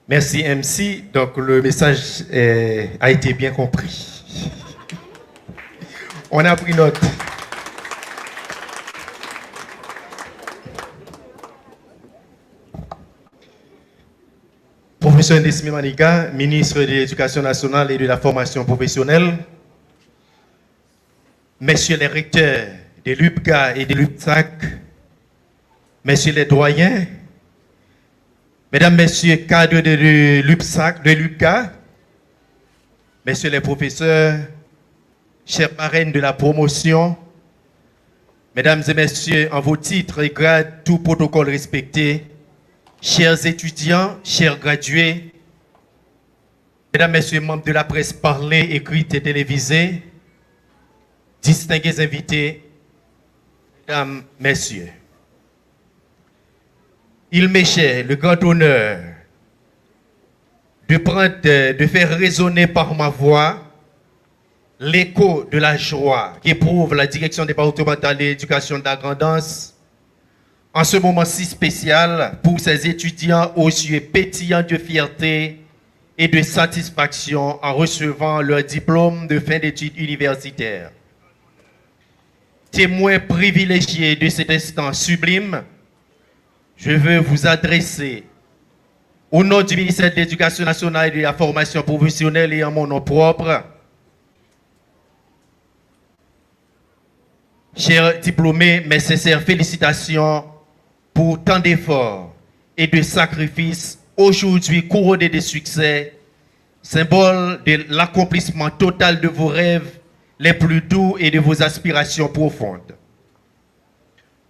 Merci MC. Donc le message a été bien compris. On a pris note. Professeur Ndesmi Manika, ministre de l'Éducation nationale et de la formation professionnelle, messieurs les recteurs de l'UPCA et de l'UPSAC, messieurs les doyens, mesdames, messieurs cadres de l'UPSAC, de l'UPCA, messieurs les professeurs, chers marraines de la promotion, mesdames et messieurs, en vos titres et grades, tout protocole respecté, chers étudiants, chers gradués, mesdames, messieurs, membres de la presse parlée, écrite et télévisée, distingués invités, mesdames, messieurs. Il m'est cher le grand honneur de faire résonner par ma voix l'écho de la joie qu'éprouve la direction départementale de l'éducation de la Grand'Anse en ce moment si spécial pour ces étudiants aux yeux pétillants de fierté et de satisfaction en recevant leur diplôme de fin d'études universitaires. Témoins privilégiés de cet instant sublime, je veux vous adresser, au nom du ministère de l'Éducation nationale et de la formation professionnelle et en mon nom propre, chers diplômés, mes sincères félicitations pour tant d'efforts et de sacrifices aujourd'hui couronnés de succès, symbole de l'accomplissement total de vos rêves les plus doux et de vos aspirations profondes.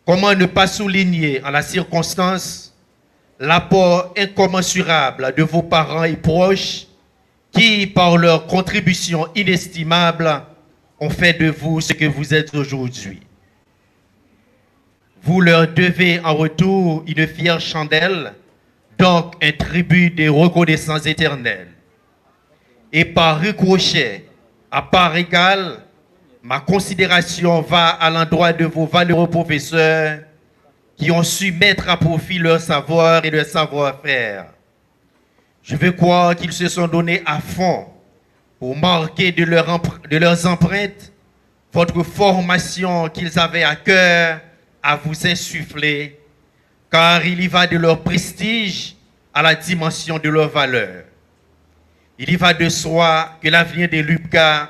Comment ne pas souligner en la circonstance l'apport incommensurable de vos parents et proches qui, par leur contribution inestimable, ont fait de vous ce que vous êtes aujourd'hui. Vous leur devez en retour une fière chandelle, donc un tribut de reconnaissance éternelle. Et par ricochet, à part égale, ma considération va à l'endroit de vos valeureux professeurs qui ont su mettre à profit leur savoir et leur savoir-faire. Je veux croire qu'ils se sont donnés à fond pour marquer de leurs empreintes votre formation qu'ils avaient à cœur à vous insuffler, car il y va de leur prestige à la dimension de leur valeur. Il y va de soi que l'avenir de l'UPCA,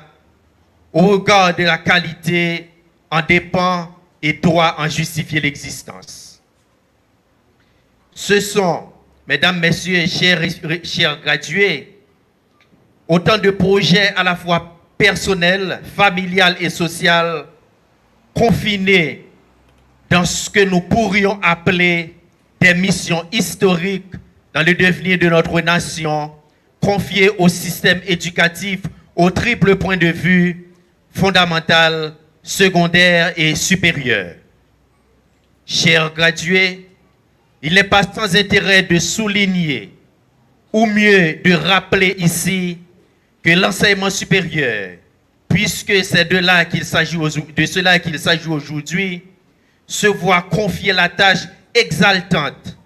au regard de la qualité, en dépend et doit en justifier l'existence. Ce sont, mesdames, messieurs, chers gradués, autant de projets à la fois personnels, familiales et sociaux, confinés dans ce que nous pourrions appeler des missions historiques dans le devenir de notre nation, confiées au système éducatif au triple point de vue fondamental, secondaire et supérieur. Chers gradués, il n'est pas sans intérêt de souligner, ou mieux de rappeler ici, que l'enseignement supérieur, puisque c'est de cela qu'il s'agit aujourd'hui, se voit confier la tâche exaltante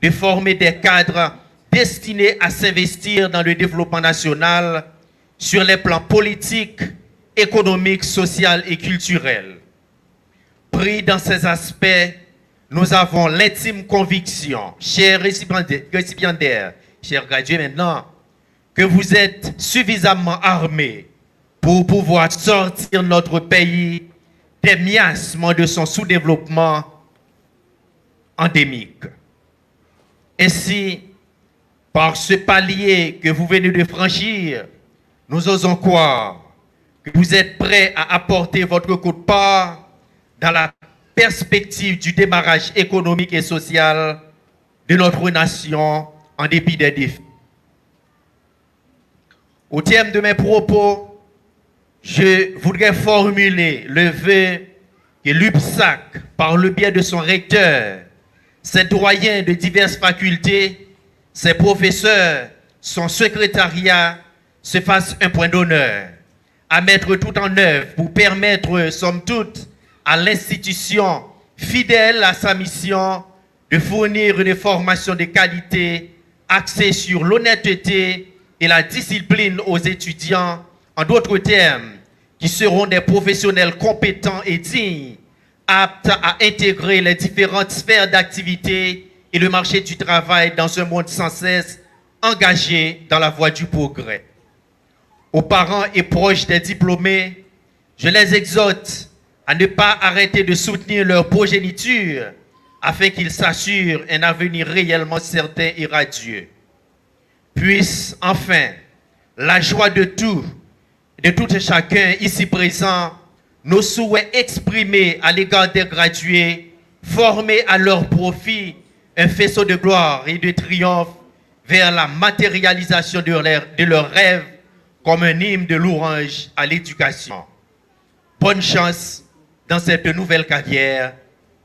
de former des cadres destinés à s'investir dans le développement national sur les plans politiques, économiques, social et culturel. Pris dans ces aspects, nous avons l'intime conviction, chers récipiendaires, chers gradués maintenant, que vous êtes suffisamment armés pour pouvoir sortir notre pays des miasmes de son sous-développement endémique. Ainsi, par ce palier que vous venez de franchir, nous osons croire que vous êtes prêts à apporter votre coup de part dans la perspective du démarrage économique et social de notre nation en dépit des défis. Au terme de mes propos, je voudrais formuler le vœu que l'UPSAC, par le biais de son recteur, ses doyens de diverses facultés, ses professeurs, son secrétariat, se fasse un point d'honneur à mettre tout en œuvre pour permettre, somme toute, à l'institution fidèle à sa mission de fournir une formation de qualité axée sur l'honnêteté et la discipline aux étudiants, en d'autres termes, qui seront des professionnels compétents et dignes, aptes à intégrer les différentes sphères d'activité et le marché du travail dans un monde sans cesse engagé dans la voie du progrès. Aux parents et proches des diplômés, je les exhorte à ne pas arrêter de soutenir leur progéniture afin qu'ils s'assurent un avenir réellement certain et radieux. Puisse enfin la joie de tout et chacun ici présent, nos souhaits exprimés à l'égard des gradués, former à leur profit un faisceau de gloire et de triomphe vers la matérialisation de leurs rêves comme un hymne de louange à l'éducation. Bonne chance dans cette nouvelle carrière.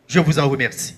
Je vous en remercie.